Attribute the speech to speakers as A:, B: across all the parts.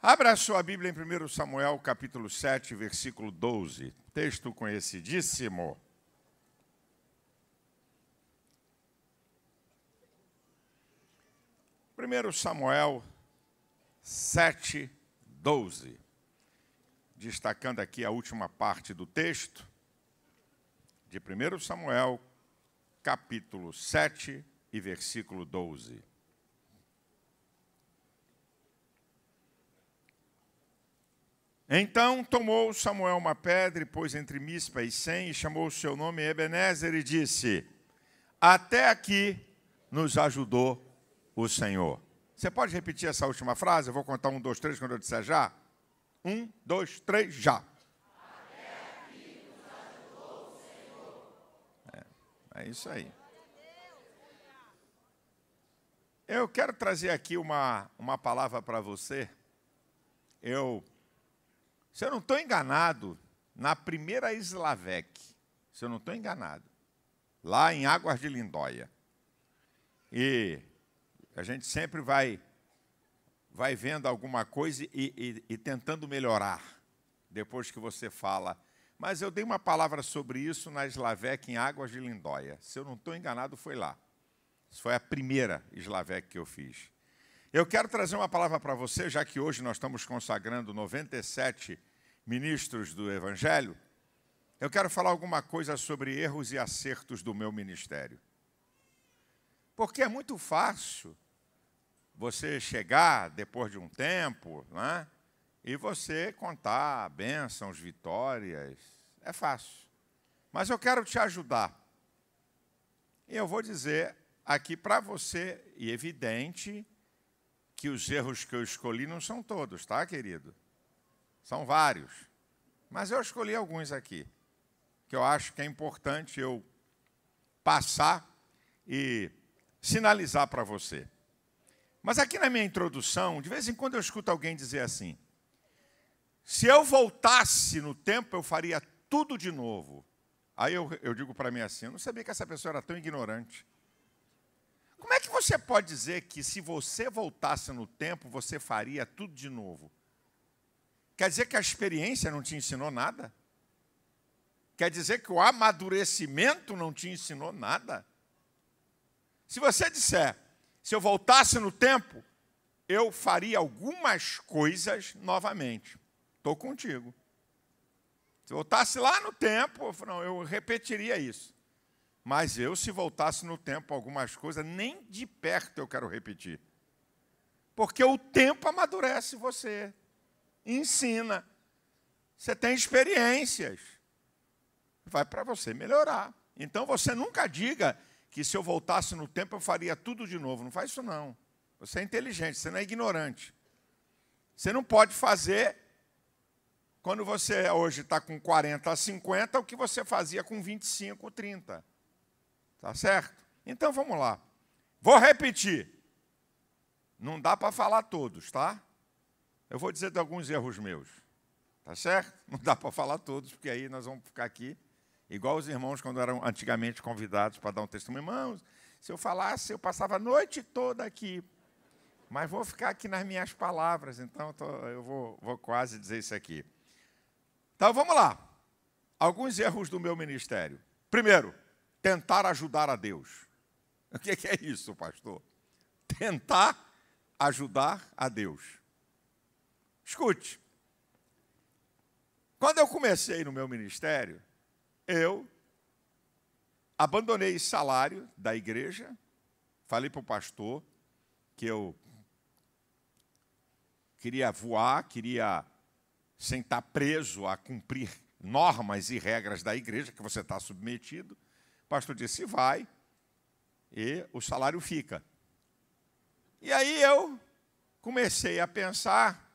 A: Abra a sua Bíblia em 1 Samuel, capítulo 7, versículo 12. Texto conhecidíssimo. Primeiro Samuel 7, 12. Destacando aqui a última parte do texto de 1 Samuel, capítulo 7 e versículo 12. Então tomou Samuel uma pedra e pôs entre Mispa e Sem, e chamou o seu nome Ebenezer, e disse: até aqui nos ajudou o Senhor. Você pode repetir essa última frase? Eu vou contar 1, 2, 3 quando eu disser já. 1, 2, 3, já.
B: Até aqui nos ajudou o Senhor.
A: É isso aí. Eu quero trazer aqui uma palavra para você. Se eu não estou enganado, na primeira Islavec, se eu não estou enganado, lá em Águas de Lindóia. E a gente sempre vai vendo alguma coisa e tentando melhorar, depois que você fala. Mas eu dei uma palavra sobre isso na Islavec, em Águas de Lindóia. Se eu não estou enganado, foi lá. Isso foi a primeira Islavec que eu fiz. Eu quero trazer uma palavra para você, já que hoje nós estamos consagrando 97 ministros do Evangelho. Eu quero falar alguma coisa sobre erros e acertos do meu ministério. Porque é muito fácil você chegar depois de um tempo, né, e você contar bênçãos, vitórias. É fácil. Mas eu quero te ajudar. E eu vou dizer aqui para você, e evidente, que os erros que eu escolhi não são todos, tá, querido? São vários. Mas eu escolhi alguns aqui, que eu acho que é importante eu passar e sinalizar para você. Mas aqui na minha introdução, de vez em quando eu escuto alguém dizer assim: se eu voltasse no tempo, eu faria tudo de novo. Aí eu digo para mim assim: eu não sabia que essa pessoa era tão ignorante. Como é que você pode dizer que se você voltasse no tempo, você faria tudo de novo? Quer dizer que a experiência não te ensinou nada? Quer dizer que o amadurecimento não te ensinou nada? Se você disser: se eu voltasse no tempo, eu faria algumas coisas novamente. Estou contigo. Se eu voltasse lá no tempo, eu repetiria isso. Mas se voltasse no tempo, algumas coisas, nem de perto eu quero repetir. Porque o tempo amadurece você, ensina. Você tem experiências. Vai para você melhorar. Então, você nunca diga que se eu voltasse no tempo, eu faria tudo de novo. Não faz isso, não. Você é inteligente, você não é ignorante. Você não pode fazer, quando você hoje está com 40 a 50, o que você fazia com 25 ou 30. Tá certo? Então, vamos lá. Vou repetir. Não dá para falar todos, tá? Eu vou dizer de alguns erros meus. Tá certo? Não dá para falar todos, porque aí nós vamos ficar aqui, igual os irmãos quando eram antigamente convidados para dar um testemunho. Irmãos, se eu falasse, eu passava a noite toda aqui. Mas vou ficar aqui nas minhas palavras, então eu vou quase dizer isso aqui. Então, vamos lá. Alguns erros do meu ministério. Primeiro, tentar ajudar a Deus. O que é isso, pastor? Tentar ajudar a Deus. Escute. Quando eu comecei no meu ministério, eu abandonei salário da igreja, falei para o pastor que eu queria voar, sem estar preso a cumprir normas e regras da igreja, que você está submetido. O pastor disse: vai, e o salário fica. E aí eu comecei a pensar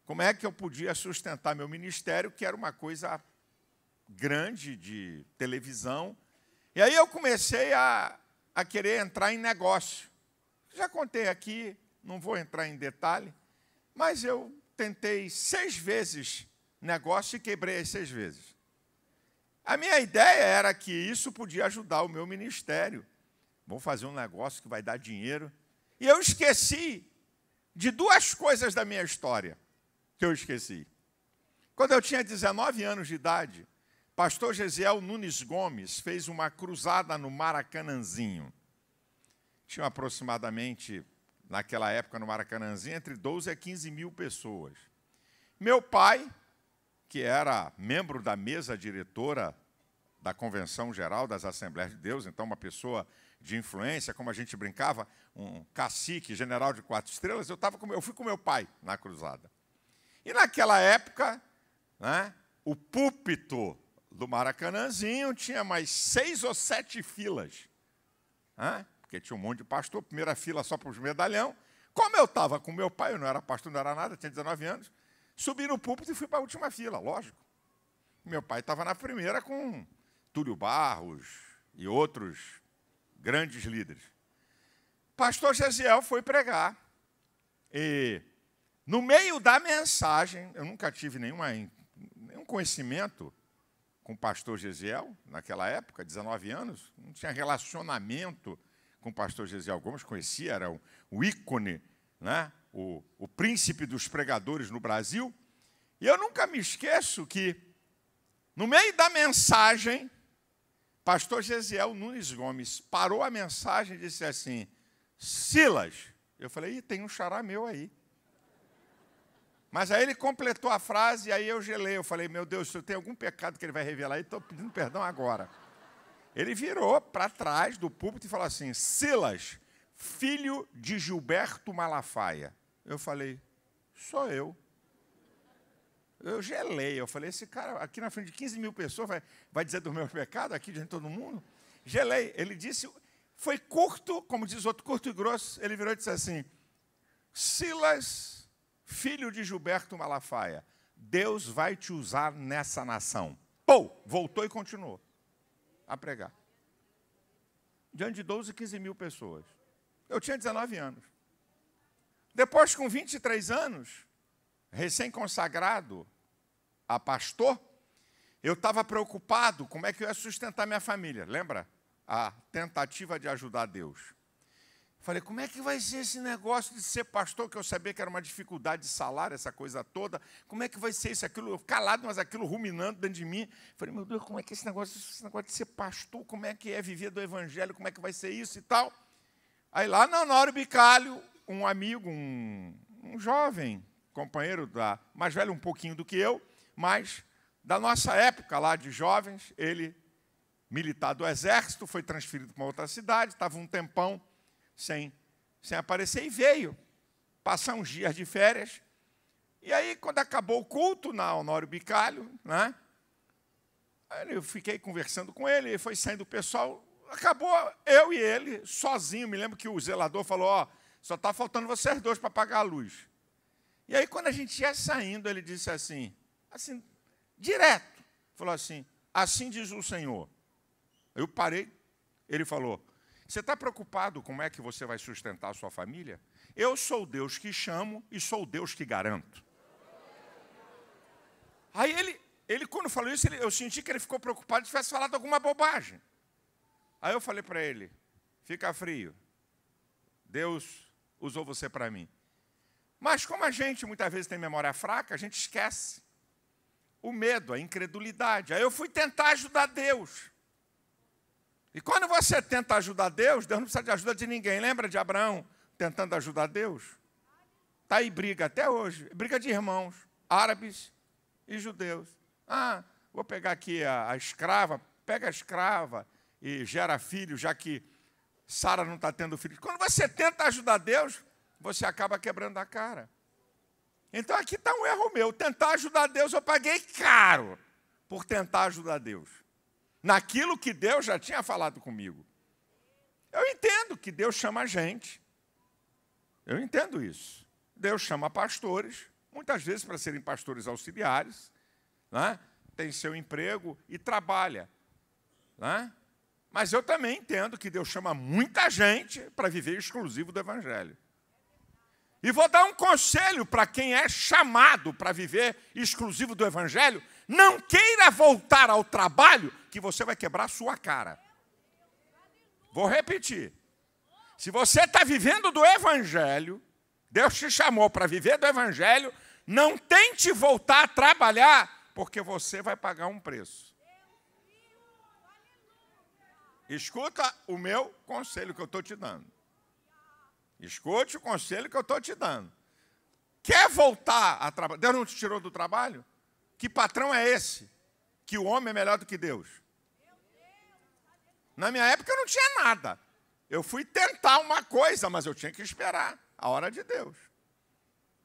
A: como é que eu podia sustentar meu ministério, que era uma coisa grande de televisão. E aí eu comecei a querer entrar em negócio. Já contei aqui, não vou entrar em detalhe, mas eu tentei 6 vezes negócio e quebrei as 6 vezes. A minha ideia era que isso podia ajudar o meu ministério. Vou fazer um negócio que vai dar dinheiro. E eu esqueci de duas coisas da minha história que eu esqueci. Quando eu tinha 19 anos de idade, pastor Gesiel Nunes Gomes fez uma cruzada no Maracanãzinho. Tinha aproximadamente, naquela época, no Maracanãzinho, entre 12 a 15 mil pessoas. Meu pai, que era membro da mesa diretora da Convenção Geral das Assembleias de Deus, então uma pessoa de influência, como a gente brincava, um cacique, general de 4 estrelas, eu fui com meu pai na cruzada. E naquela época, né, o púlpito do Maracanãzinho tinha mais 6 ou 7 filas, né, porque tinha um monte de pastor, primeira fila só para os medalhão. Como eu estava com meu pai, eu não era pastor, não era nada, tinha 19 anos, subi no púlpito e fui para a última fila, lógico. Meu pai estava na primeira com Túlio Barros e outros grandes líderes. Pastor Gesiel foi pregar. E, no meio da mensagem, eu nunca tive nenhum conhecimento com o pastor Gesiel, naquela época, 19 anos, não tinha relacionamento com o pastor Gesiel Gomes, conhecia, era o ícone, né? O príncipe dos pregadores no Brasil. E eu nunca me esqueço que, no meio da mensagem, pastor Gesiel Nunes Gomes parou a mensagem e disse assim: Silas. Eu falei, tem um xará meu aí. Mas aí ele completou a frase e aí eu gelei. Eu falei, meu Deus, se eu tenho algum pecado que ele vai revelar aí, estou pedindo perdão agora. Ele virou para trás do púlpito e falou assim: Silas, filho de Gilberto Malafaia. Eu falei, sou eu. Eu gelei, eu falei, esse cara aqui na frente de 15 mil pessoas vai dizer dos meus pecados aqui diante de todo mundo? Gelei. Ele disse, foi curto, como diz outro, curto e grosso. Ele virou e disse assim: Silas, filho de Gilberto Malafaia, Deus vai te usar nessa nação. Pô, voltou e continuou a pregar. Diante de 12, 15 mil pessoas. Eu tinha 19 anos. Depois, com 23 anos, recém-consagrado a pastor, eu estava preocupado como é que eu ia sustentar minha família. Lembra? A tentativa de ajudar Deus. Falei, como é que vai ser esse negócio de ser pastor, que eu sabia que era uma dificuldade de salário, essa coisa toda. Como é que vai ser isso, aquilo? Eu calado, mas aquilo ruminando dentro de mim. Falei, meu Deus, como é que esse negócio de ser pastor, como é que é viver do evangelho, como é que vai ser isso e tal. Aí lá na Honório Bicalho, um amigo, um jovem companheiro, mais velho um pouquinho do que eu, mas da nossa época lá de jovens, ele, militar do Exército, foi transferido para uma outra cidade, estava um tempão sem aparecer e veio passar uns dias de férias. E aí, quando acabou o culto na Honório Bicalho, né, eu fiquei conversando com ele, e foi saindo o pessoal, acabou eu e ele, sozinho. Me lembro que o zelador falou, ó, só está faltando vocês dois para apagar a luz. E aí, quando a gente ia saindo, ele disse assim, direto, falou assim, assim diz o Senhor. Eu parei, ele falou, você está preocupado como é que você vai sustentar a sua família? Eu sou o Deus que chamo e sou o Deus que garanto. Aí ele quando falou isso, eu senti que ele ficou preocupado de tivesse falado alguma bobagem. Aí eu falei para ele, fica frio, Deus usou você para mim. Mas como a gente muitas vezes tem memória fraca, a gente esquece o medo, a incredulidade. Aí eu fui tentar ajudar Deus. E quando você tenta ajudar Deus, Deus não precisa de ajuda de ninguém. Lembra de Abraão tentando ajudar Deus? Está aí briga até hoje, briga de irmãos, árabes e judeus. Ah, vou pegar aqui a escrava, pega a escrava e gera filho, já que Sara não está tendo filho. Quando você tenta ajudar Deus, você acaba quebrando a cara. Então aqui está um erro meu. Tentar ajudar Deus, eu paguei caro por tentar ajudar Deus. Naquilo que Deus já tinha falado comigo. Eu entendo que Deus chama a gente. Eu entendo isso. Deus chama pastores, muitas vezes para serem pastores auxiliares, né? Tem seu emprego e trabalha. Né? Mas eu também entendo que Deus chama muita gente para viver exclusivo do Evangelho. E vou dar um conselho para quem é chamado para viver exclusivo do Evangelho: não queira voltar ao trabalho, que você vai quebrar a sua cara. Vou repetir. Se você está vivendo do Evangelho, Deus te chamou para viver do Evangelho. Não tente voltar a trabalhar, porque você vai pagar um preço. Escuta o meu conselho que eu estou te dando. Escute o conselho que eu estou te dando. Quer voltar a trabalhar? Deus não te tirou do trabalho? Que patrão é esse? Que o homem é melhor do que Deus? Na minha época eu não tinha nada. Eu fui tentar uma coisa, mas eu tinha que esperar a hora de Deus.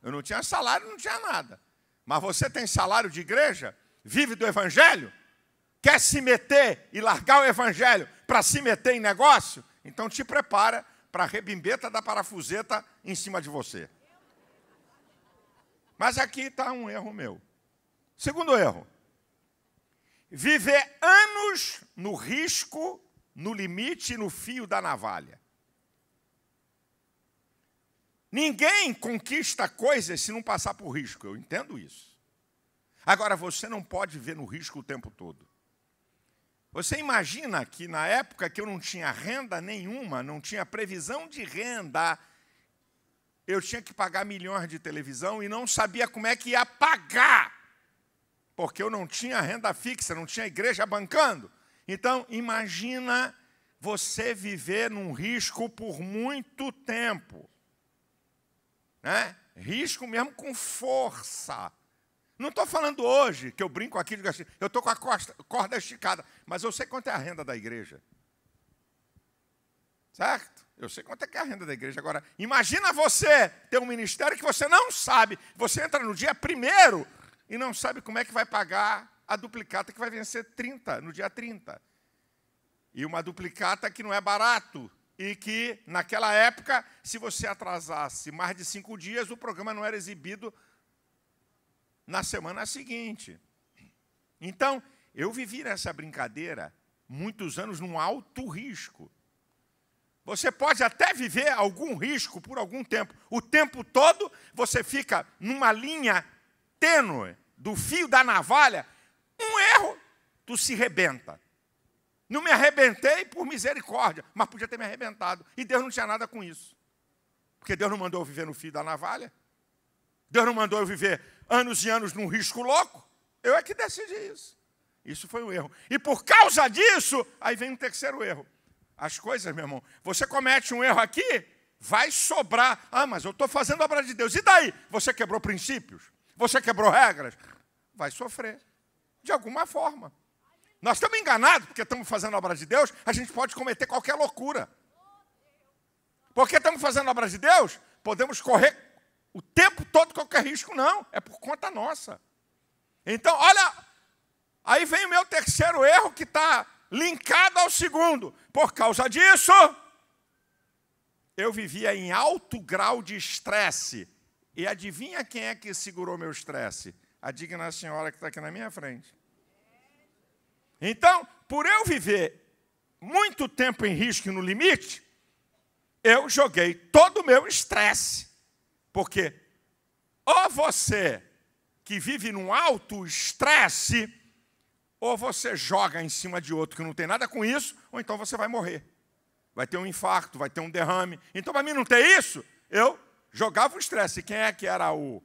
A: Eu não tinha salário, não tinha nada. Mas você tem salário de igreja? Vive do Evangelho? Quer se meter e largar o Evangelho para se meter em negócio? Então te prepara para a rebimbeta da parafuseta em cima de você. Mas aqui está um erro meu. Segundo erro. Viver anos no risco, no limite e no fio da navalha. Ninguém conquista coisas se não passar por risco, eu entendo isso. Agora, você não pode viver no risco o tempo todo. Você imagina que na época que eu não tinha renda nenhuma, não tinha previsão de renda, eu tinha que pagar milhões de televisão e não sabia como é que ia pagar, porque eu não tinha renda fixa, não tinha igreja bancando. Então, imagina você viver num risco por muito tempo. Né? Risco mesmo com força. Não estou falando hoje, que eu brinco aqui, digo assim, eu estou com a corda esticada, mas eu sei quanto é a renda da igreja. Certo? Eu sei quanto é que é a renda da igreja. Agora, imagina você ter um ministério que você não sabe, você entra no dia 1º e não sabe como é que vai pagar a duplicata que vai vencer 30, no dia 30. E uma duplicata que não é barato. E que, naquela época, se você atrasasse mais de 5 dias, o programa não era exibido na semana seguinte. Então, eu vivi nessa brincadeira muitos anos num alto risco. Você pode até viver algum risco por algum tempo. O tempo todo você fica numa linha tênue do fio da navalha. Um erro, tu se rebenta. Não me arrebentei por misericórdia, mas podia ter me arrebentado. E Deus não tinha nada com isso. Porque Deus não mandou eu viver no fio da navalha. Deus não mandou eu viver anos e anos num risco louco. Eu é que decidi isso. Isso foi um erro. E por causa disso, aí vem um terceiro erro. As coisas, meu irmão, você comete um erro aqui, vai sobrar. Ah, mas eu estou fazendo a obra de Deus. E daí? Você quebrou princípios? Você quebrou regras? Vai sofrer. De alguma forma. Nós estamos enganados, porque estamos fazendo a obra de Deus, a gente pode cometer qualquer loucura. Porque estamos fazendo a obra de Deus, podemos correr o tempo todo qualquer risco. Não, é por conta nossa. Então, olha, aí vem o meu terceiro erro que está linkado ao segundo. Por causa disso, eu vivia em alto grau de estresse. E adivinha quem é que segurou meu estresse? A digna senhora que está aqui na minha frente. Então, por eu viver muito tempo em risco e no limite, eu joguei todo o meu estresse. Porque ou você que vive num alto estresse, ou você joga em cima de outro que não tem nada com isso, ou então você vai morrer. Vai ter um infarto, vai ter um derrame. Então, para mim não ter isso, eu jogava o estresse. Quem é que era o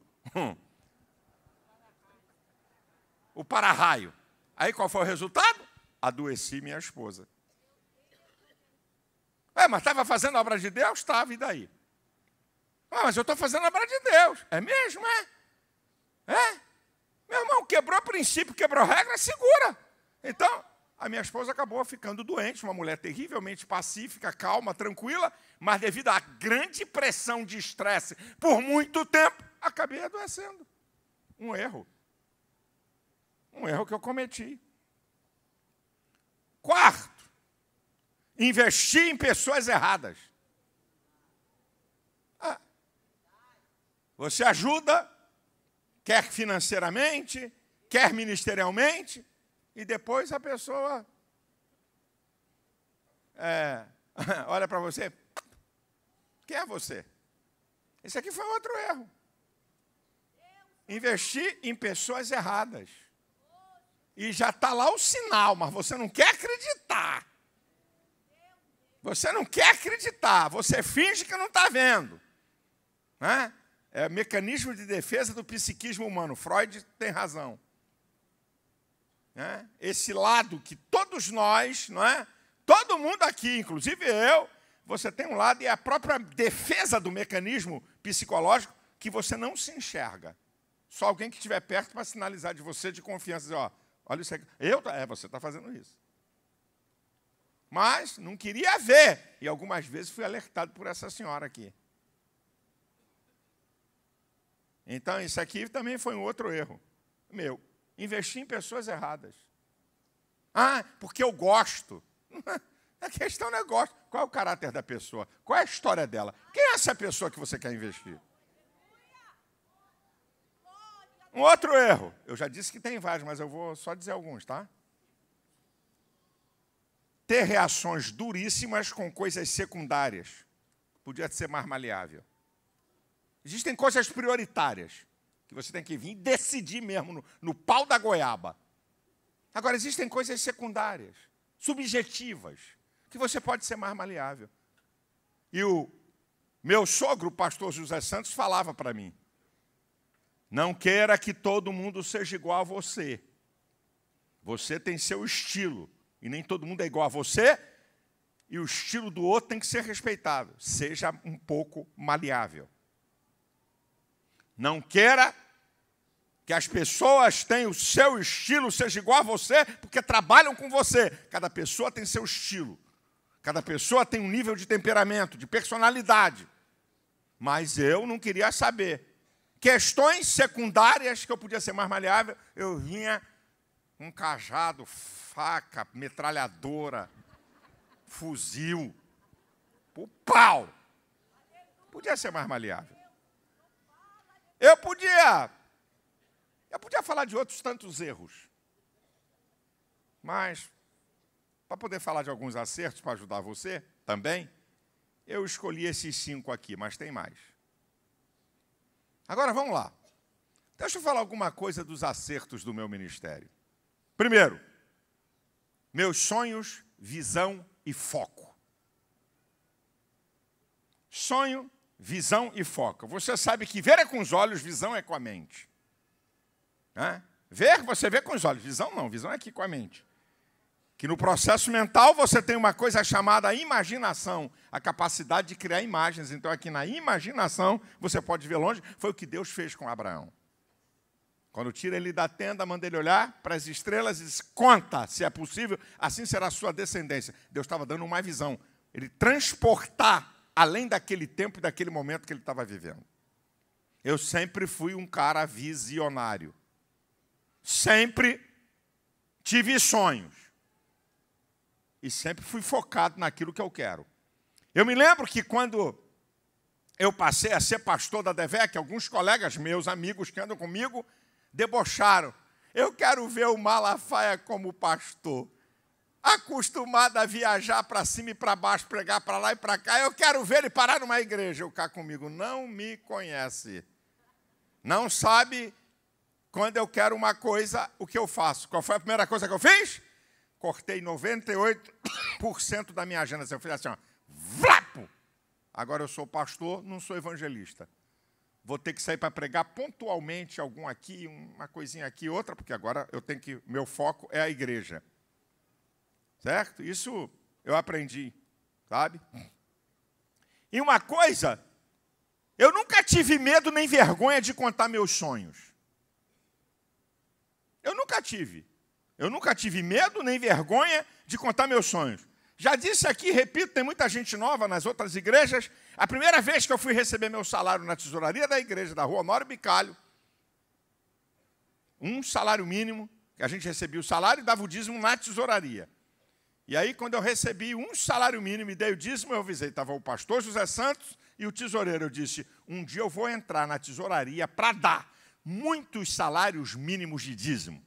A: para-raio? Aí qual foi o resultado? Adoeci minha esposa. Mas estava fazendo a obra de Deus? Estava, e daí? Mas eu estou fazendo a obra de Deus. É mesmo, é? É? Meu irmão, quebrou princípio, quebrou regra, segura. Então, a minha esposa acabou ficando doente, uma mulher terrivelmente pacífica, calma, tranquila, mas devido à grande pressão de estresse por muito tempo, acabei adoecendo. Um erro. Um erro que eu cometi. Quarto, investir em pessoas erradas. Você ajuda, quer financeiramente, quer ministerialmente, e depois a pessoa olha para você. Quem é você? Esse aqui foi outro erro. Investir em pessoas erradas. E já está lá o sinal, mas você não quer acreditar. Você não quer acreditar, você finge que não está vendo. né? É mecanismo de defesa do psiquismo humano. Freud tem razão. Né? Esse lado que todos nós, não é? Todo mundo aqui, inclusive eu, você tem um lado e é a própria defesa do mecanismo psicológico que você não se enxerga. Só alguém que estiver perto para sinalizar de você de confiança, dizer, ó, olha isso aqui. Você está fazendo isso. Mas não queria ver. E algumas vezes fui alertado por essa senhora aqui. Então, isso aqui também foi um outro erro meu. Investir em pessoas erradas. Ah, porque eu gosto. A questão não é gosto. Qual é o caráter da pessoa? Qual é a história dela? Quem é essa pessoa que você quer investir? Um outro erro. Eu já disse que tem vários, mas eu vou só dizer alguns, tá? Ter reações duríssimas com coisas secundárias. Podia ser mais maleável. Existem coisas prioritárias que você tem que vir e decidir mesmo no pau da goiaba. Agora, existem coisas secundárias, subjetivas, que você pode ser mais maleável. E o meu sogro, o pastor José Santos, falava para mim, não queira que todo mundo seja igual a você. Você tem seu estilo, e nem todo mundo é igual a você, e o estilo do outro tem que ser respeitado. Seja um pouco maleável. Não queira que as pessoas tenham o seu estilo, seja igual a você, porque trabalham com você. Cada pessoa tem seu estilo. Cada pessoa tem um nível de temperamento, de personalidade. Mas eu não queria saber. Questões secundárias que eu podia ser mais maleável, eu vinha um cajado, faca, metralhadora, fuzil, o pau. Podia ser mais maleável. Eu podia falar de outros tantos erros. Mas, para poder falar de alguns acertos, para ajudar você também, eu escolhi esses 5 aqui, mas tem mais. Agora, vamos lá. Deixa eu falar alguma coisa dos acertos do meu ministério. Primeiro, meus sonhos, visão e foco. Sonho, visão e foco. Você sabe que ver é com os olhos, visão é com a mente. Ver, você vê com os olhos. Visão não, visão é aqui com a mente. Que no processo mental você tem uma coisa chamada imaginação, a capacidade de criar imagens. Então, aqui na imaginação, você pode ver longe. Foi o que Deus fez com Abraão. Quando tira ele da tenda, manda ele olhar para as estrelas e diz, conta, se é possível, assim será a sua descendência. Deus estava dando uma visão. Ele transportar além daquele tempo e daquele momento que ele estava vivendo. Eu sempre fui um cara visionário. Sempre tive sonhos. E sempre fui focado naquilo que eu quero. Eu me lembro que quando eu passei a ser pastor da DEVEC, alguns colegas meus, amigos que andam comigo, debocharam. Eu quero ver o Malafaia como pastor. Acostumado a viajar para cima e para baixo, pregar para lá e para cá, eu quero ver ele parar numa igreja. Eu cá comigo, não me conhece. Não sabe, quando eu quero uma coisa, o que eu faço. Qual foi a primeira coisa que eu fiz? Cortei 98% da minha agenda. Eu fiz assim, ó, vlapo! Agora eu sou pastor, não sou evangelista. Vou ter que sair para pregar pontualmente algum aqui, uma coisinha aqui, outra, porque agora eu tenho que, meu foco é a igreja. Certo? Isso eu aprendi, sabe? E uma coisa, eu nunca tive medo nem vergonha de contar meus sonhos. Eu nunca tive. Eu nunca tive medo nem vergonha de contar meus sonhos. Já disse aqui, repito, tem muita gente nova nas outras igrejas. A primeira vez que eu fui receber meu salário na tesouraria da igreja, da Rua Honório Bicalho, um salário mínimo, que a gente recebia o salário e dava o dízimo na tesouraria. E aí, quando eu recebi um salário mínimo e dei o dízimo, eu avisei, estava o pastor José Santos e o tesoureiro. Eu disse, um dia eu vou entrar na tesouraria para dar muitos salários mínimos de dízimo.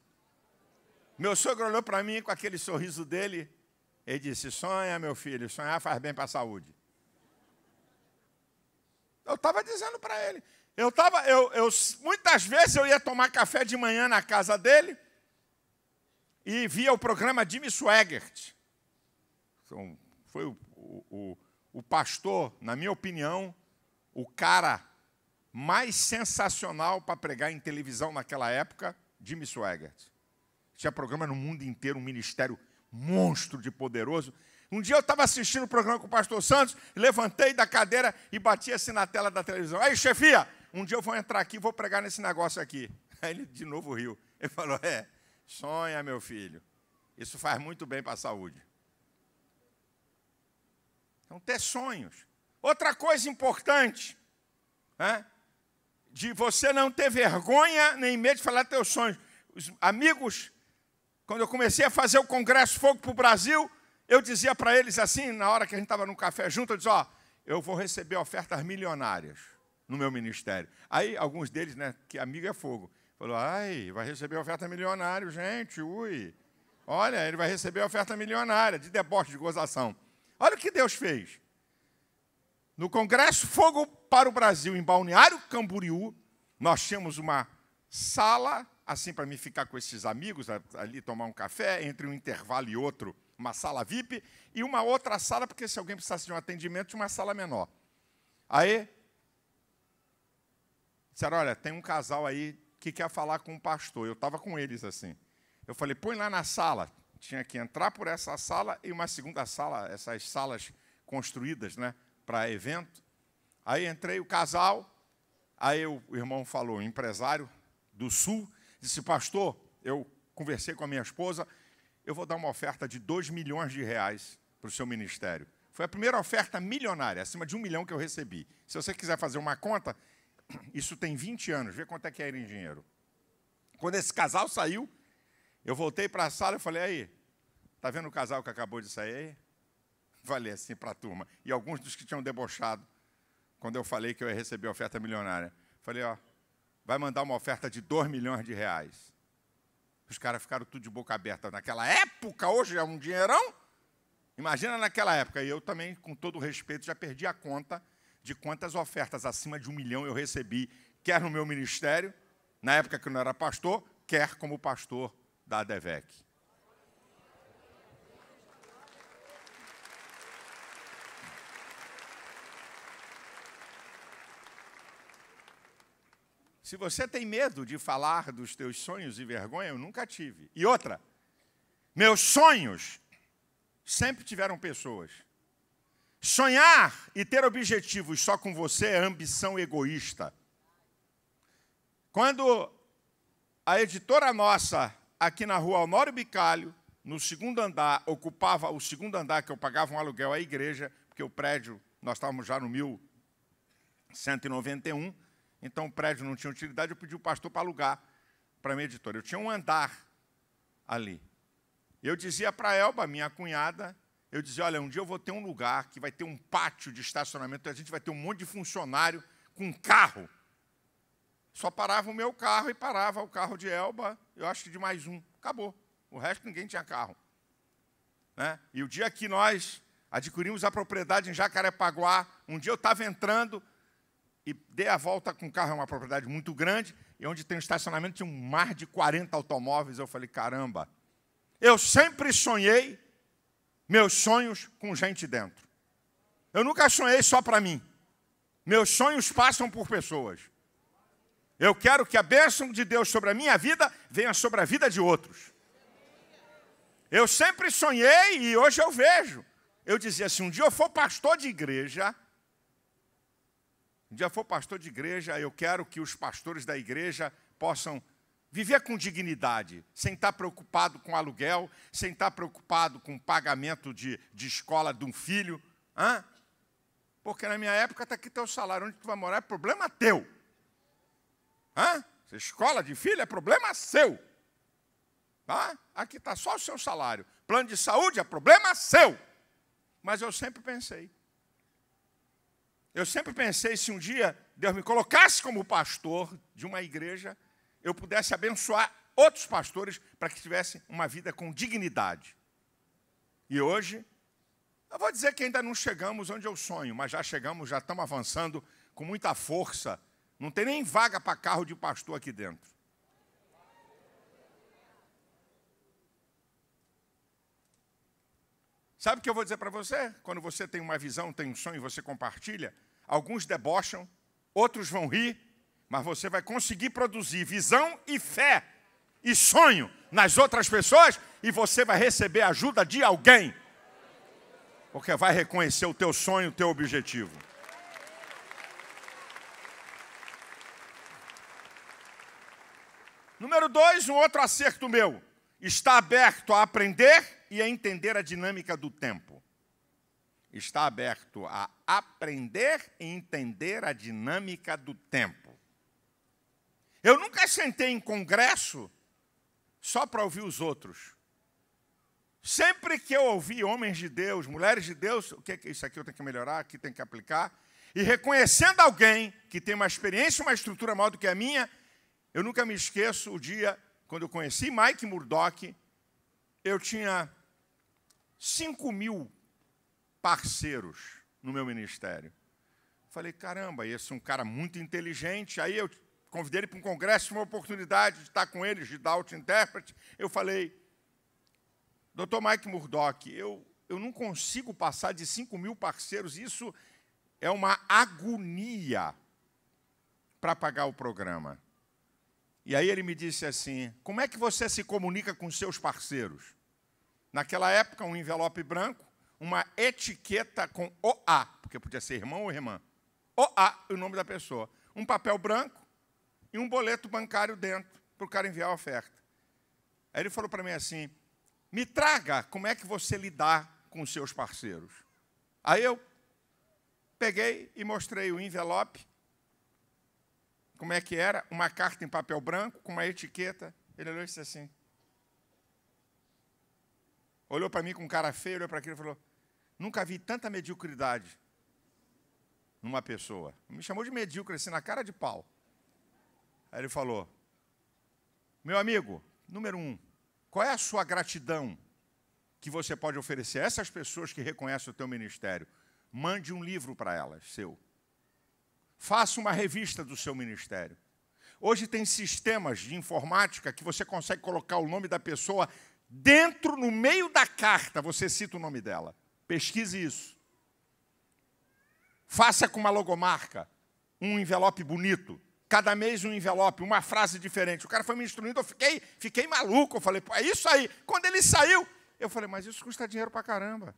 A: Meu sogro olhou para mim com aquele sorriso dele e disse, sonha, meu filho, sonhar faz bem para a saúde. Eu estava dizendo para ele. Muitas vezes eu ia tomar café de manhã na casa dele e via o programa Jimmy Swaggart. Foi o pastor, na minha opinião, o cara mais sensacional para pregar em televisão naquela época, Jimmy Swaggart. Tinha programa no mundo inteiro, um ministério monstro de poderoso. Um dia eu estava assistindo o programa com o pastor Santos, levantei da cadeira e bati assim na tela da televisão. Aí, chefia, um dia eu vou entrar aqui e vou pregar nesse negócio aqui. Aí ele de novo riu. Ele falou, sonha, meu filho. Isso faz muito bem para a saúde. Então, ter sonhos. Outra coisa importante, de você não ter vergonha nem medo de falar teus sonhos. Os amigos, quando eu comecei a fazer o Congresso Fogo para o Brasil, eu dizia para eles assim, na hora que a gente estava no café junto, eu dizia, eu vou receber ofertas milionárias no meu ministério. Aí, alguns deles, que amigo é fogo, falou, vai receber oferta milionária, gente, ui. Olha, ele vai receber oferta milionária, de deboche, de gozação. Olha o que Deus fez. No Congresso Fogo para o Brasil, em Balneário Camboriú, nós tínhamos uma sala, assim, para mim ficar com esses amigos, ali tomar um café, entre um intervalo e outro, uma sala VIP, e uma outra sala, porque se alguém precisasse de um atendimento, tinha uma sala menor. Aí, disseram, olha, tem um casal aí que quer falar com o pastor. Eu estava com eles, assim. Eu falei, põe lá na sala. Tinha que entrar por essa sala e uma segunda sala, essas salas construídas, para evento. Aí entrei, o casal, aí o irmão falou, empresário do Sul, disse, pastor, eu conversei com a minha esposa, eu vou dar uma oferta de 2 milhões de reais para o seu ministério. Foi a primeira oferta milionária, acima de 1 milhão que eu recebi. Se você quiser fazer uma conta, isso tem 20 anos, vê quanto é que era em dinheiro. Quando esse casal saiu, eu voltei para a sala e falei, aí, está vendo o casal que acabou de sair aí? Falei assim para a turma. E alguns dos que tinham debochado, quando eu falei que eu ia receber a oferta milionária. Falei, vai mandar uma oferta de 2 milhões de reais. Os caras ficaram tudo de boca aberta. Naquela época, hoje é um dinheirão. Imagina naquela época. E eu também, com todo respeito, já perdi a conta de quantas ofertas acima de 1 milhão eu recebi, quer no meu ministério, na época que eu não era pastor, quer como pastor da ADVEC. Se você tem medo de falar dos teus sonhos e vergonha, eu nunca tive. E outra, meus sonhos sempre tiveram pessoas. Sonhar e ter objetivos só com você é ambição egoísta. Quando a editora nossa, aqui na rua Honório Bicalho, no segundo andar, ocupava o segundo andar, que eu pagava um aluguel à igreja, porque o prédio, nós estávamos já no 1191, então o prédio não tinha utilidade, eu pedi o pastor para alugar para a minha editora. Eu tinha um andar ali. Eu dizia para a Elba, minha cunhada, eu dizia, olha, um dia eu vou ter um lugar que vai ter um pátio de estacionamento, a gente vai ter um monte de funcionário com carro. Só parava o meu carro e parava o carro de Elba, eu acho que de mais um. Acabou. O resto ninguém tinha carro. E o dia que nós adquirimos a propriedade em Jacarepaguá, um dia eu estava entrando e dei a volta com o carro, é uma propriedade muito grande, e onde tem um estacionamento, tinha um mar de 40 automóveis. Eu falei, caramba, eu sempre sonhei meus sonhos com gente dentro. Eu nunca sonhei só para mim. Meus sonhos passam por pessoas. Eu quero que a bênção de Deus sobre a minha vida venha sobre a vida de outros. Eu sempre sonhei e hoje eu vejo. Eu dizia assim, um dia eu for pastor de igreja, eu quero que os pastores da igreja possam viver com dignidade, sem estar preocupado com aluguel, sem estar preocupado com pagamento de escola de um filho. Porque na minha época está aqui teu salário, onde tu vai morar é problema teu. Escola de filho é problema seu. Aqui está só o seu salário. Plano de saúde é problema seu. Mas eu sempre pensei. Se um dia Deus me colocasse como pastor de uma igreja, eu pudesse abençoar outros pastores para que tivessem uma vida com dignidade. E hoje, eu vou dizer que ainda não chegamos onde eu sonho, mas já chegamos, já estamos avançando com muita força. Não tem nem vaga para carro de pastor aqui dentro. Sabe o que eu vou dizer para você? Quando você tem uma visão, tem um sonho e você compartilha, alguns debocham, outros vão rir, mas você vai conseguir produzir visão e fé e sonho nas outras pessoas e você vai receber a ajuda de alguém. Porque vai reconhecer o teu sonho, o teu objetivo. Número 2, um outro acerto meu. Está aberto a aprender e a entender a dinâmica do tempo. Está aberto a aprender e entender a dinâmica do tempo. Eu nunca sentei em congresso só para ouvir os outros. Sempre que eu ouvi homens de Deus, mulheres de Deus, o que é isso aqui eu tenho que melhorar, aqui tem que aplicar, e reconhecendo alguém que tem uma experiência, uma estrutura maior do que a minha, eu nunca me esqueço o dia quando eu conheci Mike Murdock, eu tinha 5.000 parceiros no meu ministério. Falei, caramba, esse é um cara muito inteligente. Aí eu convidei ele para um congresso, uma oportunidade de estar com eles, de dar auto-intérprete. Eu falei, Dr. Mike Murdock, eu não consigo passar de 5.000 parceiros, isso é uma agonia para pagar o programa. E aí ele me disse assim, como é que você se comunica com seus parceiros? Naquela época, um envelope branco, uma etiqueta com OA, porque podia ser irmão ou irmã. OA, o nome da pessoa. Um papel branco e um boleto bancário dentro, para o cara enviar a oferta. Aí ele falou para mim assim, me traga como é que você lidar com os seus parceiros. Aí eu peguei e mostrei o envelope, como é que era, uma carta em papel branco, com uma etiqueta. Ele olhou e disse assim. Olhou para mim com cara feio, olhou para aquilo e falou, nunca vi tanta mediocridade numa pessoa. Me chamou de medíocre, assim, na cara de pau. Aí ele falou, meu amigo, número 1, qual é a sua gratidão que você pode oferecer a essas pessoas que reconhecem o teu ministério? Mande um livro para elas, seu. Faça uma revista do seu ministério. Hoje tem sistemas de informática que você consegue colocar o nome da pessoa dentro, no meio da carta, você cita o nome dela. Pesquise isso. Faça com uma logomarca, um envelope bonito. Cada mês um envelope, uma frase diferente. O cara foi me instruindo, eu fiquei maluco. Eu falei, pô, é isso aí. Quando ele saiu, eu falei, mas isso custa dinheiro pra caramba.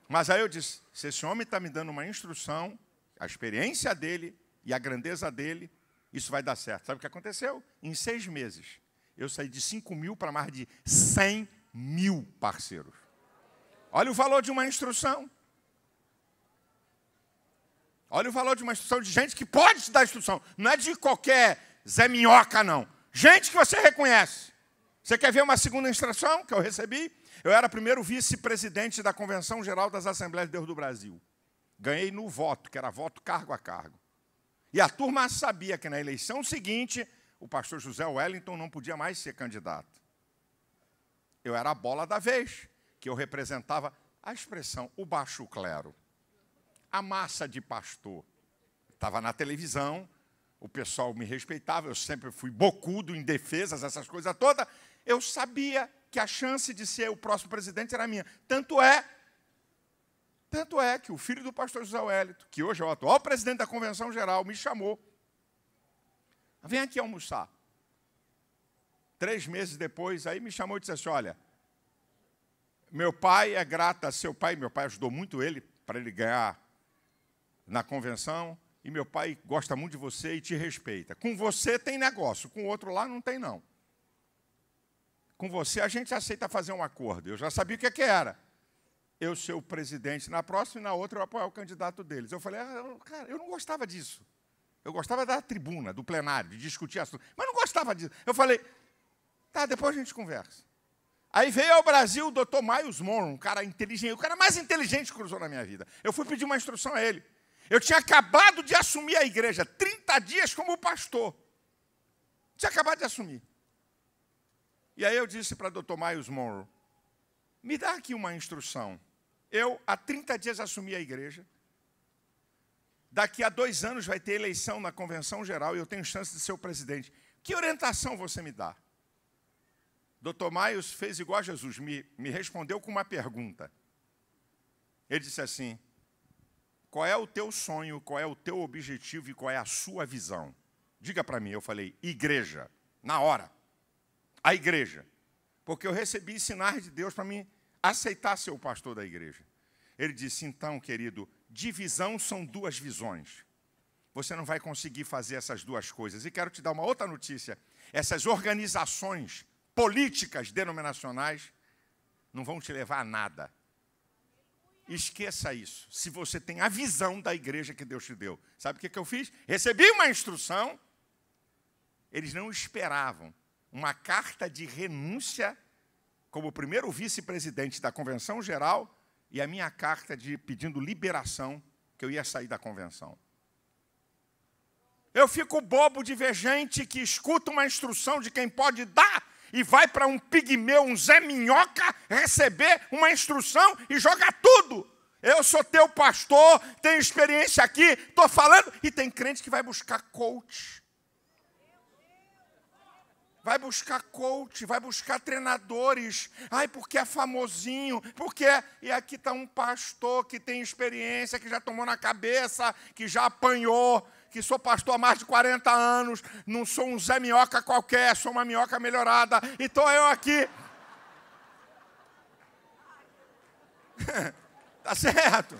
A: Mas aí eu disse, se esse homem está me dando uma instrução, a experiência dele e a grandeza dele, isso vai dar certo. Sabe o que aconteceu? Em 6 meses, eu saí de 5.000 para mais de 100.000 parceiros. Olha o valor de uma instrução. Olha o valor de uma instrução de gente que pode te dar instrução. Não é de qualquer Zé Minhoca, não. Gente que você reconhece. Você quer ver uma segunda instrução que eu recebi? Eu era primeiro vice-presidente da Convenção Geral das Assembleias de Deus do Brasil. Ganhei no voto, que era voto cargo a cargo. E a turma sabia que na eleição seguinte, o pastor José Wellington não podia mais ser candidato. Eu era a bola da vez, que eu representava a expressão, o baixo clero. A massa de pastor. Estava na televisão, o pessoal me respeitava, eu sempre fui bocudo em defesas, essas coisas todas. Eu sabia que a chance de ser o próximo presidente era minha. Tanto é que o filho do pastor José Wellington, que hoje é o atual presidente da Convenção Geral, me chamou. Vem aqui almoçar. 3 meses depois, aí me chamou e disse assim, olha, meu pai é grato a seu pai, meu pai ajudou muito ele, para ele ganhar na convenção, e meu pai gosta muito de você e te respeita. Com você tem negócio, com o outro lá não tem, não. Com você a gente aceita fazer um acordo. Eu já sabia o que era. Eu ser o presidente na próxima e na outra eu apoiar o candidato deles. Eu falei, cara, eu não gostava disso. Eu gostava da tribuna, do plenário, de discutir assunto, mas não gostava disso. Eu falei, tá, depois a gente conversa. Aí veio ao Brasil o Dr. Miles Monroe, um cara inteligente, o cara mais inteligente que cruzou na minha vida. Eu fui pedir uma instrução a ele. Eu tinha acabado de assumir a igreja, 30 dias como pastor. Tinha acabado de assumir. E aí eu disse para Dr. Miles Monroe, me dá aqui uma instrução. Eu, há 30 dias, assumi a igreja. Daqui a 2 anos vai ter eleição na Convenção Geral e eu tenho chance de ser o presidente. Que orientação você me dá? Dr. Miles fez igual a Jesus, me respondeu com uma pergunta. Ele disse assim, qual é o teu sonho, qual é o teu objetivo e qual é a sua visão? Diga para mim. Eu falei, igreja, na hora. A igreja. Porque eu recebi sinais de Deus para mim aceitar ser o pastor da igreja. Ele disse, então, querido, divisão são duas visões. Você não vai conseguir fazer essas duas coisas. E quero te dar uma outra notícia. Essas organizações políticas denominacionais não vão te levar a nada. Esqueça isso. Se você tem a visão da igreja que Deus te deu. Sabe o que eu fiz? Recebi uma instrução. Eles não esperavam uma carta de renúncia como primeiro vice-presidente da Convenção Geral e a minha carta de pedindo liberação que eu ia sair da convenção. Eu fico bobo de ver gente que escuta uma instrução de quem pode dar e vai para um pigmeu, um Zé Minhoca, receber uma instrução e joga tudo. Eu sou teu pastor, tenho experiência aqui, estou falando. E tem crente que vai buscar coach. Vai buscar coach, vai buscar treinadores. Ai, porque é famosinho, porque é... E aqui está um pastor que tem experiência, que já tomou na cabeça, que já apanhou, que sou pastor há mais de 40 anos, não sou um Zé Minhoca qualquer, sou uma minhoca melhorada. Então eu aqui... Tá certo?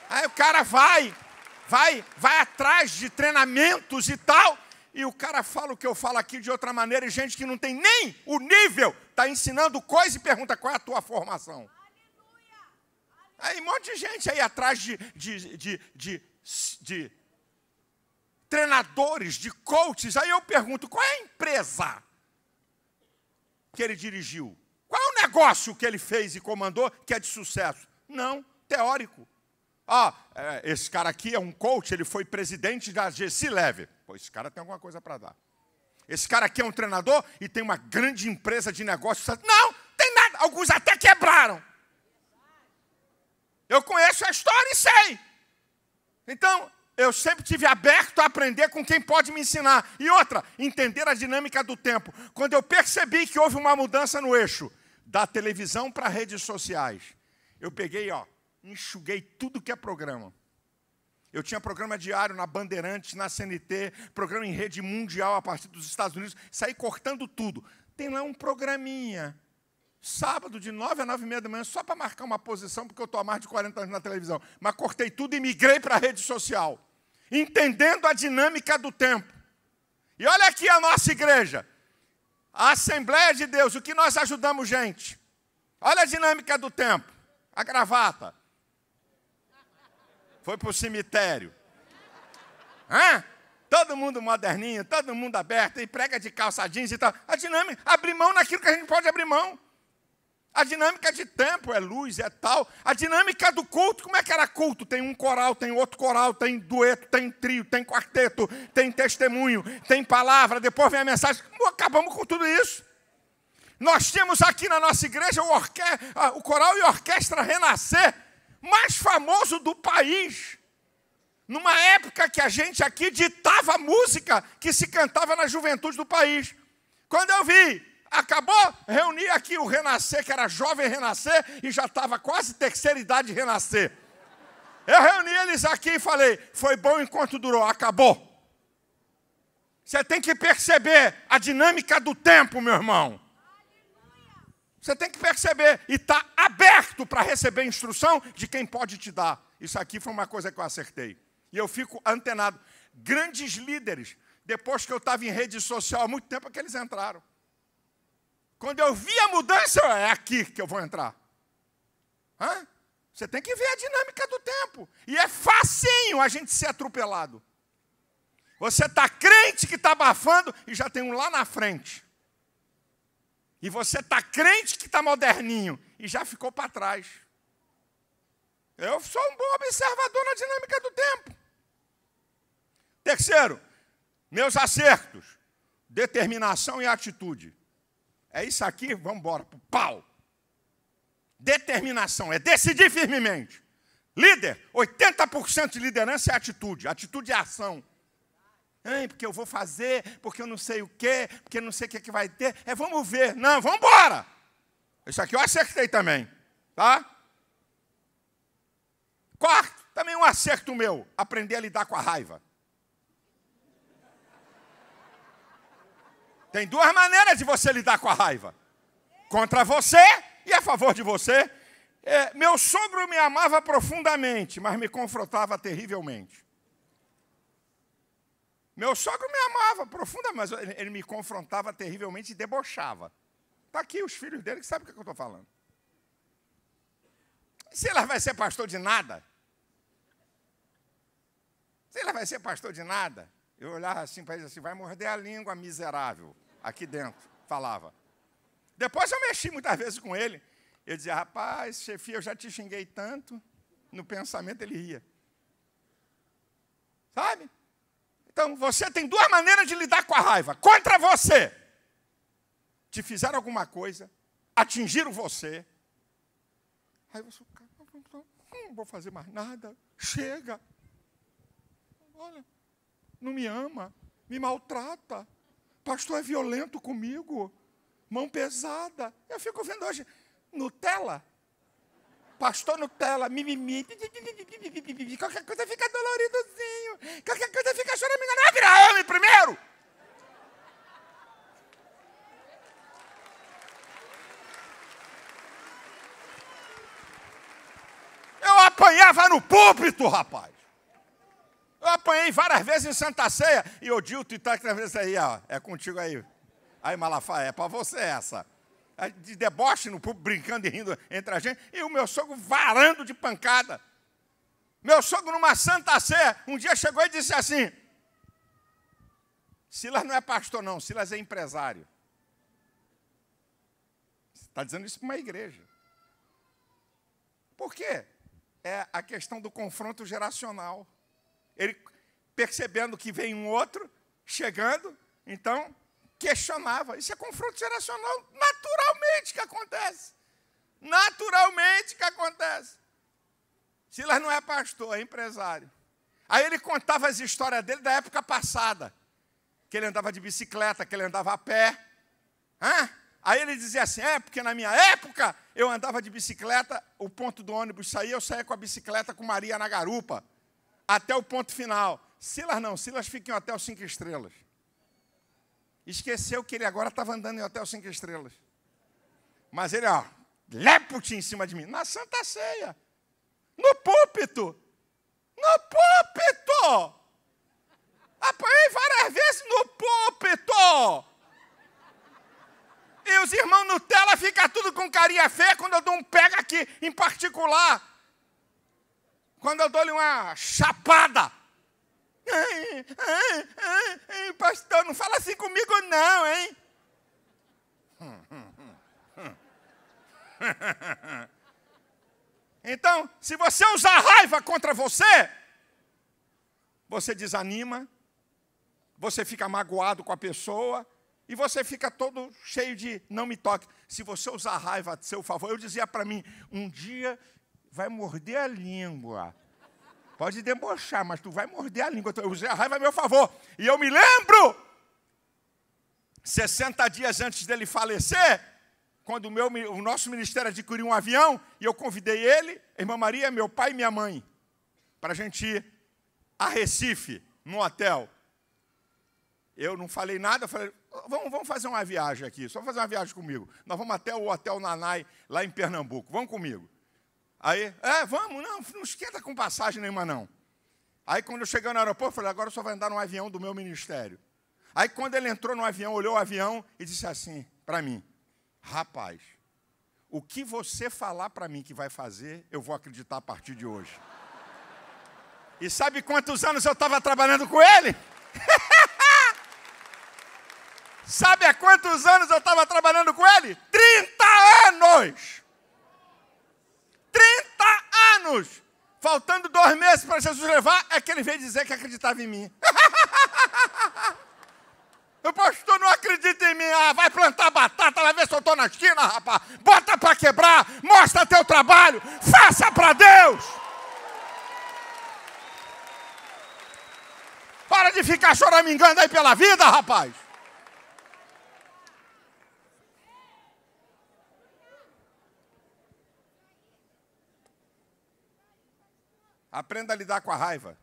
A: Aí o cara vai atrás de treinamentos e tal... E o cara fala o que eu falo aqui de outra maneira, e gente que não tem nem o nível, está ensinando coisa e pergunta qual é a tua formação. Aí um monte de gente aí atrás de treinadores, de coaches. Aí eu pergunto, qual é a empresa que ele dirigiu? Qual é o negócio que ele fez e comandou que é de sucesso? Não, teórico. Esse cara aqui é um coach, ele foi presidente da GC-Level. Pô, esse cara tem alguma coisa para dar. Esse cara aqui é um treinador e tem uma grande empresa de negócios. Não, tem nada. Alguns até quebraram. Eu conheço a história e sei. Então, eu sempre tive aberto a aprender com quem pode me ensinar. E outra, entender a dinâmica do tempo. Quando eu percebi que houve uma mudança no eixo da televisão para redes sociais, eu peguei, enxuguei tudo que é programa. Eu tinha programa diário na Bandeirantes, na CNT, programa em rede mundial a partir dos Estados Unidos, saí cortando tudo. Tem lá um programinha, sábado de 9 a 9h30 da manhã, só para marcar uma posição, porque eu estou há mais de 40 anos na televisão. Mas cortei tudo e migrei para a rede social, entendendo a dinâmica do tempo. E olha aqui a nossa igreja, a Assembleia de Deus, o que nós ajudamos, gente? Olha a dinâmica do tempo, a gravata. Foi para o cemitério. Todo mundo moderninho, todo mundo aberto, e prega de calça jeans e tal. A dinâmica, abrir mão naquilo que a gente pode abrir mão. A dinâmica de tempo é luz, é tal. A dinâmica do culto, como é que era culto? Tem um coral, tem outro coral, tem dueto, tem trio, tem quarteto, tem testemunho, tem palavra, depois vem a mensagem. Acabamos com tudo isso. Nós temos aqui na nossa igreja o coral e a orquestra Renascer, mais famoso do país, numa época que a gente aqui ditava a música que se cantava na juventude do país. Quando eu vi, acabou, reuni aqui o Renascer, que era jovem Renascer, e já estava quase terceira idade de Renascer. Eu reuni eles aqui e falei, foi bom enquanto durou, acabou. Você tem que perceber a dinâmica do tempo, meu irmão. Você tem que perceber e estar aberto para receber instrução de quem pode te dar. Isso aqui foi uma coisa que eu acertei. E eu fico antenado. Grandes líderes, depois que eu estava em rede social há muito tempo, é que eles entraram. Quando eu vi a mudança, é aqui que eu vou entrar. Você tem que ver a dinâmica do tempo. E é facinho a gente ser atropelado. Você está crente que está abafando e já tem um lá na frente. E você está crente que está moderninho e já ficou para trás. Eu sou um bom observador na dinâmica do tempo. Terceiro, meus acertos, determinação e atitude. É isso aqui, vamos embora, para o pau. Determinação, é decidir firmemente. Líder, 80% de liderança é atitude. Atitude é ação. Porque eu vou fazer, porque eu não sei o quê, porque eu não sei o que vai ter. Vamos ver. Não, vamos embora. Isso aqui eu acertei também. Tá? Quarto, também um acerto meu, aprender a lidar com a raiva. Tem duas maneiras de você lidar com a raiva. Contra você e a favor de você. Meu sogro me amava profundamente, mas me confrontava terrivelmente. Meu sogro me amava profundamente, mas ele me confrontava terrivelmente e debochava. Está aqui os filhos dele que sabem o que eu estou falando. Silas vai ser pastor de nada? Silas vai ser pastor de nada? Eu olhava assim para ele assim, vai morder a língua, miserável. Aqui dentro, falava. Depois eu mexi muitas vezes com ele. Eu dizia, rapaz, chefia, eu já te xinguei tanto. No pensamento ele ria. Sabe? Então, você tem duas maneiras de lidar com a raiva. Contra você. Te fizeram alguma coisa, atingiram você. Aí você, não vou fazer mais nada. Chega. Olha, não me ama, me maltrata. Pastor é violento comigo, mão pesada. Eu fico vendo hoje, Nutella. Pastor Nutella, mimimi. Qualquer coisa fica doloridozinho. Qualquer coisa fica chorando. Não vai virar homem primeiro. Eu apanhava no púlpito, rapaz. Eu apanhei várias vezes em Santa Ceia. E o Dilton e tal, que às vezes aí, ó, é contigo aí. Aí, Malafaia, é para você essa. De deboche no público, brincando e rindo entre a gente. E o meu sogro varando de pancada. Meu sogro, numa Santa Ceia, um dia chegou e disse assim, Silas não é pastor, não. Silas é empresário. Está dizendo isso para uma igreja. Por quê? É a questão do confronto geracional. Ele percebendo que vem um outro, chegando, então questionava. Isso é confronto geracional naturalmente que acontece. Naturalmente que acontece. Silas não é pastor, é empresário. Aí ele contava as histórias dele da época passada. Que ele andava de bicicleta, que ele andava a pé. Aí ele dizia assim, porque na minha época eu andava de bicicleta, o ponto do ônibus saía, eu saía com a bicicleta com Maria na garupa. Até o ponto final. Silas não, Silas fica em hotel 5 estrelas. Esqueceu que ele agora estava andando em hotel 5 estrelas. Mas ele, lepute em cima de mim. Na Santa Ceia. No púlpito. No púlpito. Apanhei várias vezes no púlpito. E os irmãos Nutella ficam tudo com carinha feia quando eu dou um pega aqui em particular. Quando eu dou-lhe uma chapada. Pastor, não fala assim comigo não, hein? Então, se você usar raiva contra você, você desanima, você fica magoado com a pessoa e você fica todo cheio de não me toque. Se você usar raiva a seu favor, eu dizia para mim, um dia vai morder a língua. Pode debochar, mas tu vai morder a língua. Eu usei a raiva a meu favor. E eu me lembro, 60 dias antes dele falecer, quando o nosso ministério adquiriu um avião, e eu convidei ele, a irmã Maria, meu pai e minha mãe, para a gente ir a Recife, no hotel. Eu não falei nada, eu falei, vamos fazer uma viagem aqui, só fazer uma viagem comigo. Nós vamos até o Hotel Nanai, lá em Pernambuco, vamos comigo. Aí, vamos, não esquenta com passagem nenhuma, não. Aí, quando eu cheguei no aeroporto, eu falei, agora só vai andar no avião do meu ministério. Aí, quando ele entrou no avião, olhou o avião e disse assim, para mim, rapaz, o que você falar para mim que vai fazer, eu vou acreditar a partir de hoje. E sabe quantos anos eu estava trabalhando com ele? Sabe há quantos anos eu estava trabalhando com ele? 30 anos! 30 anos! Faltando 2 meses para Jesus levar, é que ele veio dizer que acreditava em mim. O pastor não acredita em mim. Vai plantar batata, vai ver se eu estou na esquina, rapaz. Bota para quebrar, mostra teu trabalho, faça para Deus. Para de ficar choramingando aí pela vida, rapaz. Aprenda a lidar com a raiva.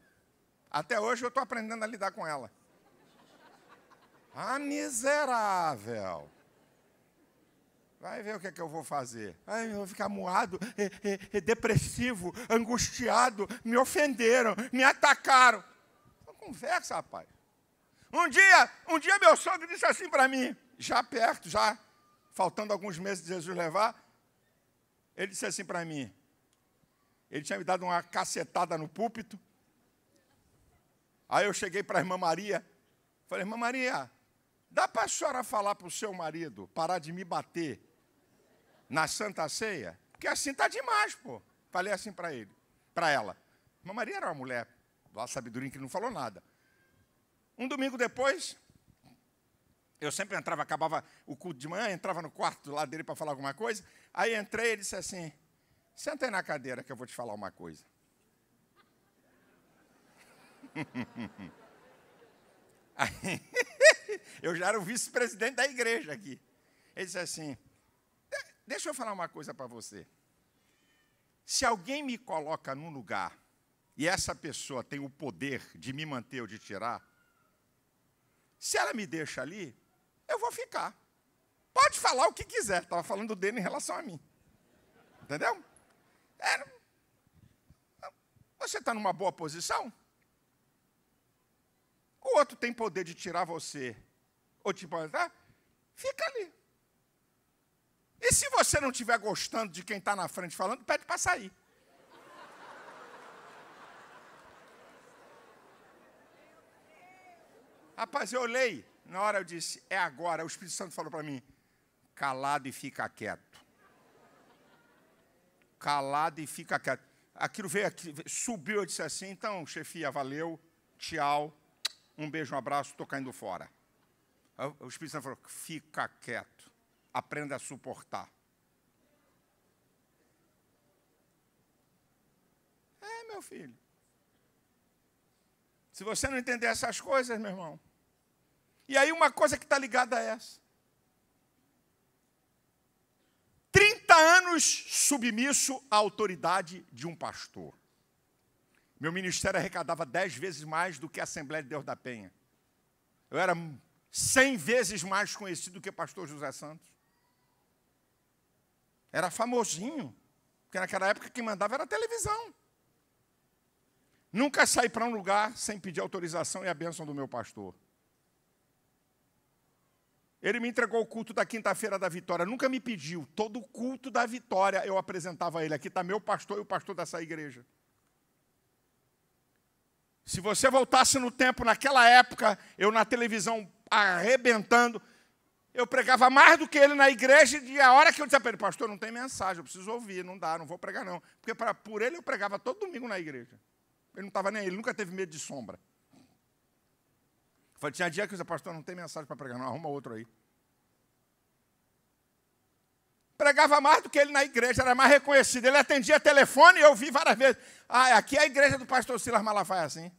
A: Até hoje eu estou aprendendo a lidar com ela. Ah, miserável. Vai ver o que é que eu vou fazer. Ai, eu vou ficar moado, depressivo, angustiado, me ofenderam, me atacaram. Não conversa, rapaz. Um dia meu sogro disse assim para mim, já perto, já faltando alguns meses de Jesus levar, ele disse assim para mim, ele tinha me dado uma cacetada no púlpito. Aí eu cheguei para a irmã Maria, falei, irmã Maria, dá para a senhora falar para o seu marido parar de me bater na Santa Ceia? Porque assim está demais, pô. Falei assim para ela. Irmã Maria era uma mulher, lá sabedoria, que não falou nada. Um domingo depois, eu sempre entrava, acabava o culto de manhã, entrava no quarto do lado dele para falar alguma coisa. Aí entrei e ele disse assim, senta aí na cadeira que eu vou te falar uma coisa. Aí, eu já era o vice-presidente da igreja aqui. Ele disse assim, deixa eu falar uma coisa para você. Se alguém me coloca num lugar e essa pessoa tem o poder de me manter ou de tirar, se ela me deixa ali, eu vou ficar. Pode falar o que quiser. Estava falando dele em relação a mim. Entendeu? Você está numa boa posição? O outro tem poder de tirar você ou te botar? Fica ali. E se você não estiver gostando de quem está na frente falando, pede para sair. Rapaz, eu olhei, na hora eu disse, é agora. O Espírito Santo falou para mim, calado e fica quieto. Calado e fica quieto. Aquilo veio aqui, subiu, eu disse assim, então, chefia, valeu, tchau, um beijo, um abraço, estou caindo fora. O Espírito Santo falou, fica quieto, aprenda a suportar. Meu filho. Se você não entender essas coisas, meu irmão. E aí uma coisa que está ligada a essa. 30 anos submisso à autoridade de um pastor. Meu ministério arrecadava 10 vezes mais do que a Assembleia de Deus da Penha. Eu era 100 vezes mais conhecido do que o pastor José Santos. Era famosinho, porque naquela época quem mandava era a televisão. Nunca saí para um lugar sem pedir autorização e a bênção do meu pastor. Ele me entregou o culto da quinta-feira da Vitória, nunca me pediu. Todo o culto da Vitória eu apresentava a ele. Aqui está meu pastor e o pastor dessa igreja. Se você voltasse no tempo, naquela época, eu na televisão arrebentando, eu pregava mais do que ele na igreja, e a hora que eu disse para ele, pastor, não tem mensagem, eu preciso ouvir, não dá, não vou pregar não. Porque por ele eu pregava todo domingo na igreja. Ele não estava nem aí, ele nunca teve medo de sombra. Eu falei, tinha dia que eu disse, pastor, não tem mensagem para pregar não, arruma outro aí. Pregava mais do que ele na igreja, era mais reconhecido. Ele atendia telefone e eu vi várias vezes. Ah, aqui é a igreja do pastor Silas Malafaia, assim.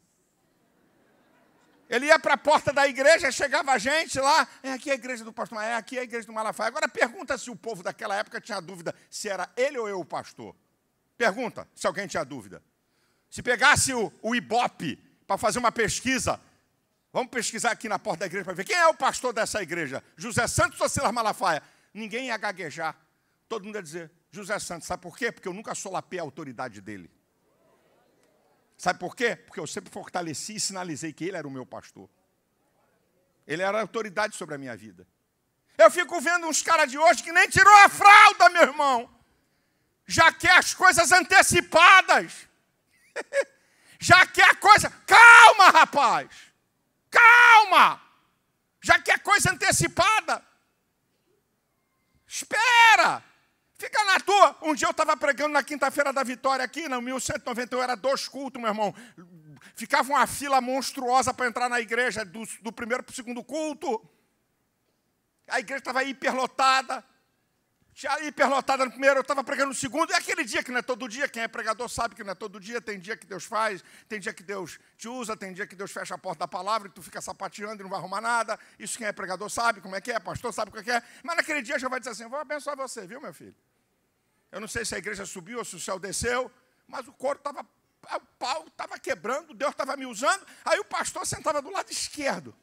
A: Ele ia para a porta da igreja, chegava a gente lá, aqui é a igreja do pastor, aqui é a igreja do Malafaia. Agora pergunta se o povo daquela época tinha dúvida se era ele ou eu o pastor. Pergunta se alguém tinha dúvida. Se pegasse o Ibope para fazer uma pesquisa, vamos pesquisar aqui na porta da igreja para ver quem é o pastor dessa igreja, José Santos ou Silas Malafaia? Ninguém ia gaguejar. Todo mundo ia dizer, José Santos. Sabe por quê? Porque eu nunca solapei a autoridade dele. Sabe por quê? Porque eu sempre fortaleci e sinalizei que ele era o meu pastor. Ele era a autoridade sobre a minha vida. Eu fico vendo uns caras de hoje que nem tirou a fralda, meu irmão. Já quer as coisas antecipadas. Já quer coisa... Calma, rapaz. Calma. Já quer coisa antecipada. Espera. Fica na tua. Um dia eu estava pregando na quinta-feira da Vitória aqui, no 1191, era 2 cultos, meu irmão. Ficava uma fila monstruosa para entrar na igreja, do primeiro para o segundo culto. A igreja estava hiperlotada. Tinha hiperlotada no primeiro, eu estava pregando no segundo. E aquele dia que não é todo dia, quem é pregador sabe que não é todo dia. Tem dia que Deus faz, tem dia que Deus te usa, tem dia que Deus fecha a porta da palavra e tu fica sapateando e não vai arrumar nada. Isso quem é pregador sabe como é que é, pastor sabe como é que é. Mas naquele dia já vai dizer assim, vou abençoar você, viu, meu filho? Eu não sei se a igreja subiu ou se o céu desceu, mas o coro estava o pau estava quebrando, Deus estava me usando. Aí o pastor sentava do lado esquerdo,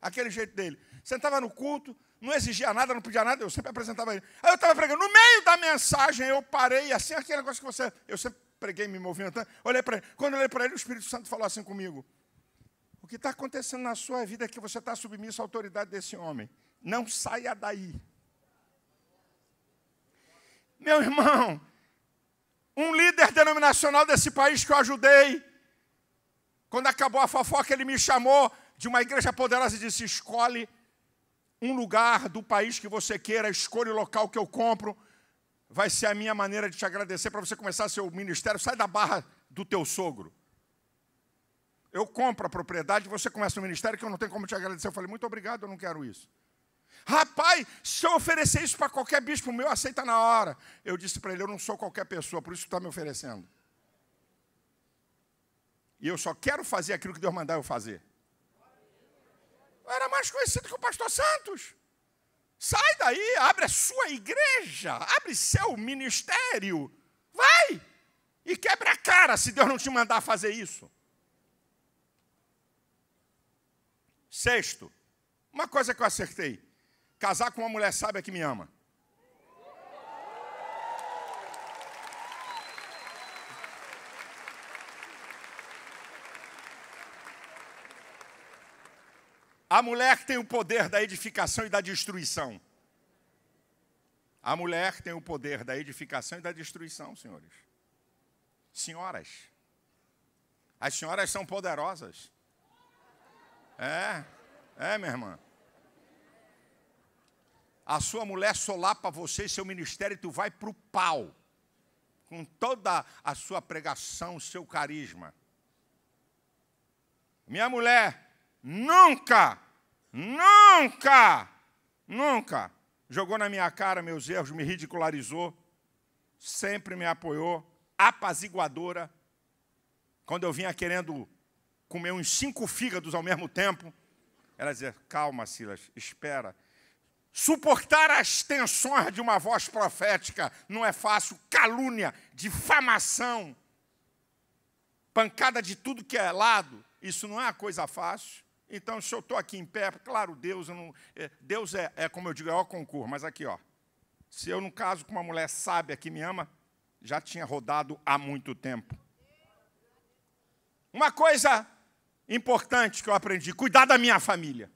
A: aquele jeito dele. Sentava no culto, não exigia nada, não pedia nada, eu sempre apresentava ele. Aí eu estava pregando, no meio da mensagem eu parei, assim, aquele negócio que você... Eu sempre preguei me movimentando, olhei para ele. Quando eu olhei para ele, o Espírito Santo falou assim comigo: o que está acontecendo na sua vida é que você está submisso à autoridade desse homem. Não saia daí. Meu irmão, um líder denominacional desse país que eu ajudei, quando acabou a fofoca, ele me chamou de uma igreja poderosa e disse: escolhe um lugar do país que você queira, escolha o local que eu compro, vai ser a minha maneira de te agradecer para você começar seu ministério, sai da barra do teu sogro. Eu compro a propriedade, você começa o ministério que eu não tenho como te agradecer. Eu falei: muito obrigado, eu não quero isso. Rapaz, se eu oferecer isso para qualquer bispo meu, aceita na hora. Eu disse para ele: eu não sou qualquer pessoa, por isso que está me oferecendo. E eu só quero fazer aquilo que Deus mandar eu fazer. Eu era mais conhecido que o pastor Santos. Sai daí, abre a sua igreja, abre seu ministério. Vai! E quebra a cara se Deus não te mandar fazer isso. Sexto, uma coisa que eu acertei: casar com uma mulher sábia que me ama. A mulher tem o poder da edificação e da destruição. A mulher tem o poder da edificação e da destruição, senhores. Senhoras. As senhoras são poderosas. Minha irmã. A sua mulher solapa você e seu ministério e tu vai para o pau. Com toda a sua pregação, seu carisma. Minha mulher nunca jogou na minha cara meus erros, me ridicularizou, sempre me apoiou, apaziguadora. Quando eu vinha querendo comer uns 5 fígados ao mesmo tempo, ela dizia: calma, Silas, espera. Suportar as tensões de uma voz profética não é fácil. Calúnia, difamação, pancada de tudo que é lado, isso não é uma coisa fácil. Então, se eu estou aqui em pé, claro, Deus é como eu digo, é o concurso, mas aqui, ó, se eu não caso com uma mulher sábia que me ama, já tinha rodado há muito tempo. Uma coisa importante que eu aprendi: cuidar da minha família.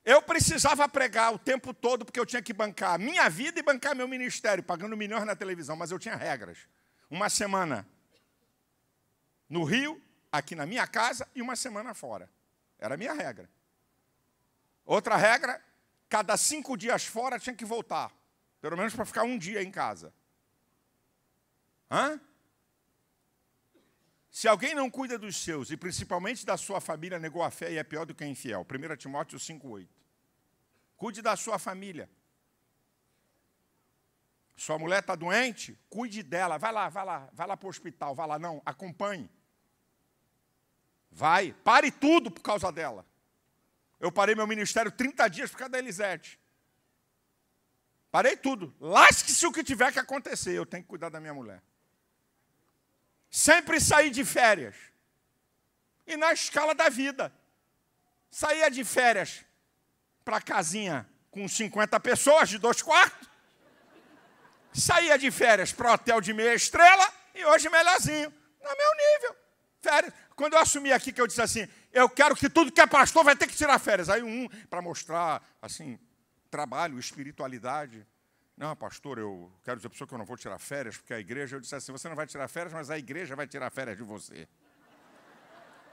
A: Eu precisava pregar o tempo todo, porque eu tinha que bancar a minha vida e bancar meu ministério, pagando milhões na televisão, mas eu tinha regras. Uma semana no Rio, aqui na minha casa, e uma semana fora. Era a minha regra. Outra regra: cada 5 dias fora tinha que voltar. Pelo menos para ficar um dia em casa. Se alguém não cuida dos seus, e principalmente da sua família, negou a fé e é pior do que infiel. 1 Timóteo 5,8. Cuide da sua família. Sua mulher está doente? Cuide dela. Vai lá para o hospital. Vai lá, não, acompanhe. Vai, pare tudo por causa dela. Eu parei meu ministério 30 dias por causa da Elisete. Parei tudo. Lasque-se o que tiver que acontecer, eu tenho que cuidar da minha mulher. Sempre saí de férias. E na escala da vida. Saía de férias para casinha com 50 pessoas, de 2 quartos. Saía de férias para hotel de meia estrela e hoje melhorzinho. No meu nível. Férias. Quando eu assumi aqui, que eu disse assim: eu quero que tudo que é pastor vai ter que tirar férias. Aí para mostrar, assim, trabalho, espiritualidade. Não, pastor, eu quero dizer para o senhor que eu não vou tirar férias, porque a igreja... Eu disse assim: você não vai tirar férias, mas a igreja vai tirar férias de você.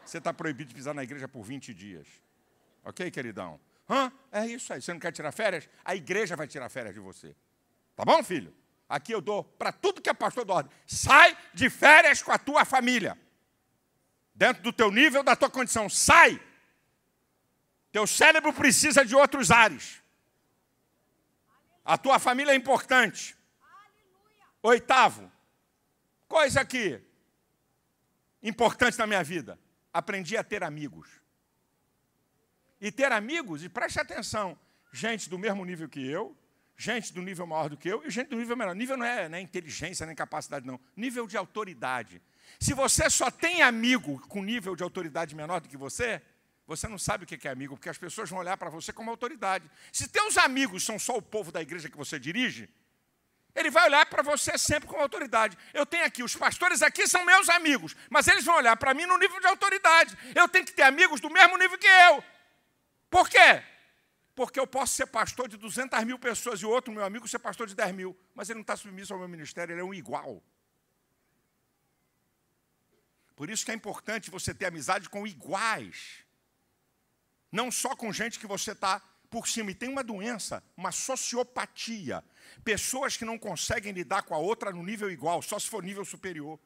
A: Você está proibido de pisar na igreja por 20 dias. Ok, queridão? É isso aí. Você não quer tirar férias? A igreja vai tirar férias de você. Tá bom, filho? Aqui eu dou para tudo que é pastor da ordem. Sai de férias com a tua família. Dentro do teu nível, da tua condição. Sai! Teu cérebro precisa de outros ares. A tua família é importante. 8º, coisa que importante na minha vida: aprendi a ter amigos. E ter amigos, e preste atenção, gente do mesmo nível que eu, gente do nível maior do que eu e gente do nível menor. Nível não é inteligência, nem capacidade, não. Nível de autoridade. Se você só tem amigo com nível de autoridade menor do que você não sabe o que é amigo, porque as pessoas vão olhar para você como autoridade. Se teus amigos são só o povo da igreja que você dirige, ele vai olhar para você sempre como autoridade. Eu tenho aqui, os pastores aqui são meus amigos, mas eles vão olhar para mim no nível de autoridade. Eu tenho que ter amigos do mesmo nível que eu. Por quê? Porque eu posso ser pastor de 200 mil pessoas e o outro, meu amigo, ser pastor de 10 mil. Mas ele não está submisso ao meu ministério, ele é um igual. Por isso que é importante você ter amizade com iguais. Não só com gente que você está por cima. E tem uma doença, uma sociopatia. Pessoas que não conseguem lidar com a outra no nível igual, só se for nível superior.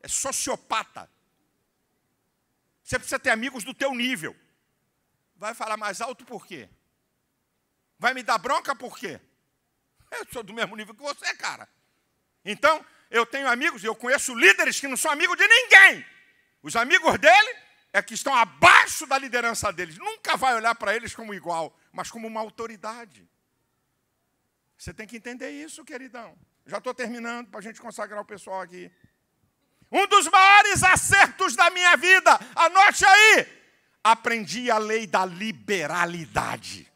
A: É sociopata. Você precisa ter amigos do teu nível. Vai falar mais alto por quê? Vai me dar bronca por quê? Eu sou do mesmo nível que você, cara. Então, eu tenho amigos, eu conheço líderes que não são amigos de ninguém. Os amigos dele é que estão abaixo da liderança deles. Nunca vai olhar para eles como igual, mas como uma autoridade. Você tem que entender isso, queridão. Já estou terminando para a gente consagrar o pessoal aqui. Um dos maiores acertos da minha vida, anote aí, aprendi a lei da liberalidade.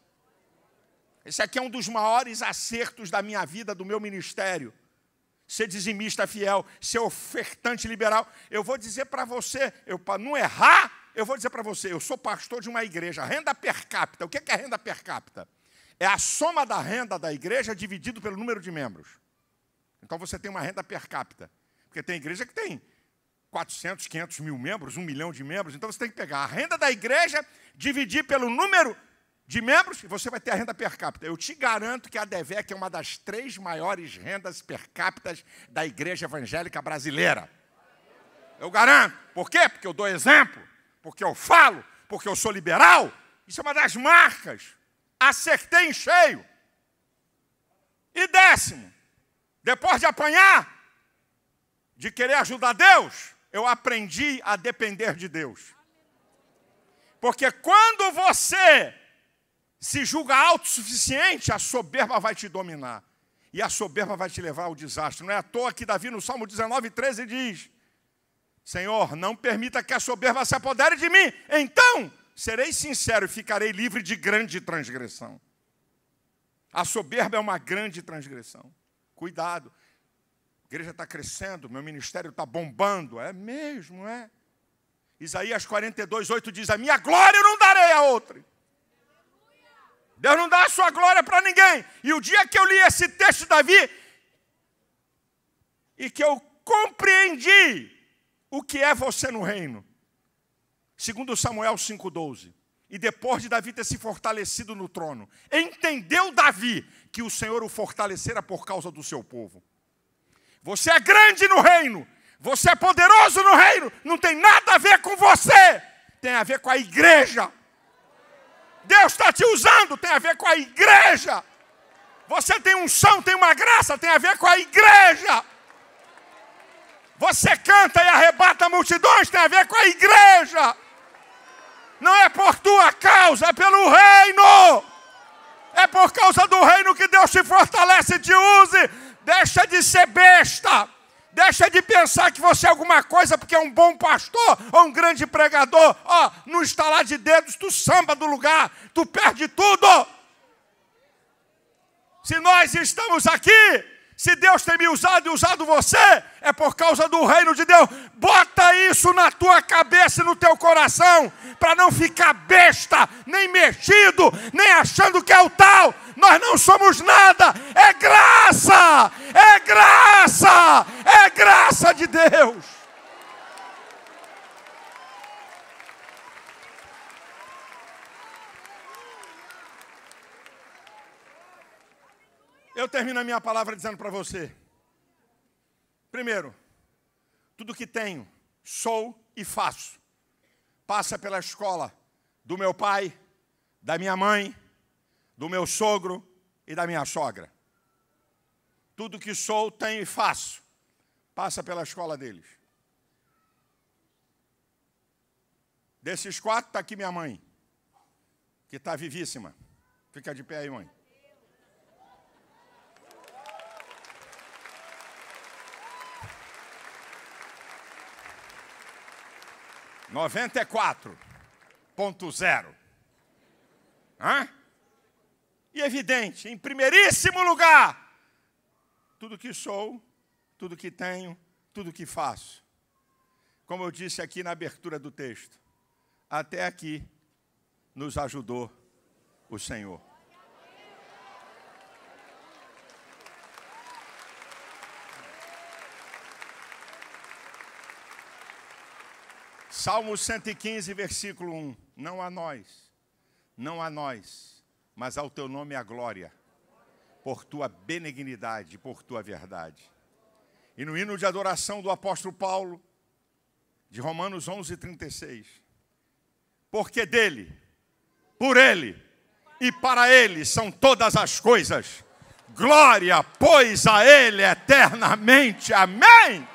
A: Esse aqui é um dos maiores acertos da minha vida, do meu ministério. Ser dizimista fiel, ser ofertante liberal. Eu vou dizer para você, para não errar, eu vou dizer para você, eu sou pastor de uma igreja, renda per capita. O que é renda per capita? É a soma da renda da igreja dividido pelo número de membros. Então você tem uma renda per capita. Porque tem igreja que tem 400, 500 mil membros, 1 milhão de membros. Então você tem que pegar a renda da igreja, dividir pelo número de membros, e você vai ter a renda per capita. Eu te garanto que a ADVEC é uma das 3 maiores rendas per capita da igreja evangélica brasileira. Eu garanto. Por quê? Porque eu dou exemplo, porque eu falo, porque eu sou liberal. Isso é uma das marcas. Acertei em cheio. E 10º, depois de apanhar, de querer ajudar Deus, eu aprendi a depender de Deus. Porque quando você se julga autossuficiente, a soberba vai te dominar. E a soberba vai te levar ao desastre. Não é à toa que Davi, no Salmo 19:13, diz: Senhor, não permita que a soberba se apodere de mim. Então, serei sincero e ficarei livre de grande transgressão. A soberba é uma grande transgressão. Cuidado. A igreja está crescendo, meu ministério está bombando. É mesmo, é. Isaías 42:8 diz: a minha glória eu não darei a outra. Deus não dá a sua glória para ninguém. E o dia que eu li esse texto de Davi, e que eu compreendi o que é você no reino, segundo Samuel 5:12, e depois de Davi ter se fortalecido no trono, entendeu Davi que o Senhor o fortalecera por causa do seu povo. Você é grande no reino, você é poderoso no reino, não tem nada a ver com você, tem a ver com a igreja. Deus está te usando, tem a ver com a igreja. Você tem unção, tem uma graça, tem a ver com a igreja. Você canta e arrebata multidões, tem a ver com a igreja. Não é por tua causa, é pelo reino. É por causa do reino que Deus te fortalece e te use. Deixa de ser besta. Deixa de pensar que você é alguma coisa porque é um bom pastor ou um grande pregador. Ó, no estalar de dedos, tu samba do lugar, tu perde tudo. Se nós estamos aqui, se Deus tem me usado e usado você, é por causa do reino de Deus. Bota isso na tua cabeça e no teu coração, para não ficar besta, nem mexido, nem achando que é o tal. Nós não somos nada, é graça, é graça, é graça de Deus. Eu termino a minha palavra dizendo para você, primeiro, tudo que tenho, sou e faço, passa pela escola do meu pai, da minha mãe, do meu sogro e da minha sogra. Tudo que sou, tenho e faço, passa pela escola deles. Desses 4, está aqui minha mãe, que está vivíssima. Fica de pé aí, mãe. 94.0. E evidente, em primeiríssimo lugar, tudo que sou, tudo que tenho, tudo que faço. Como eu disse aqui na abertura do texto, até aqui nos ajudou o Senhor. Salmo 115, versículo 1. Não a nós, mas ao teu nome a glória, por tua benignidade, por tua verdade. E no hino de adoração do apóstolo Paulo, de Romanos 11:36. Porque dele, por ele e para ele são todas as coisas. Glória, pois, a ele eternamente. Amém.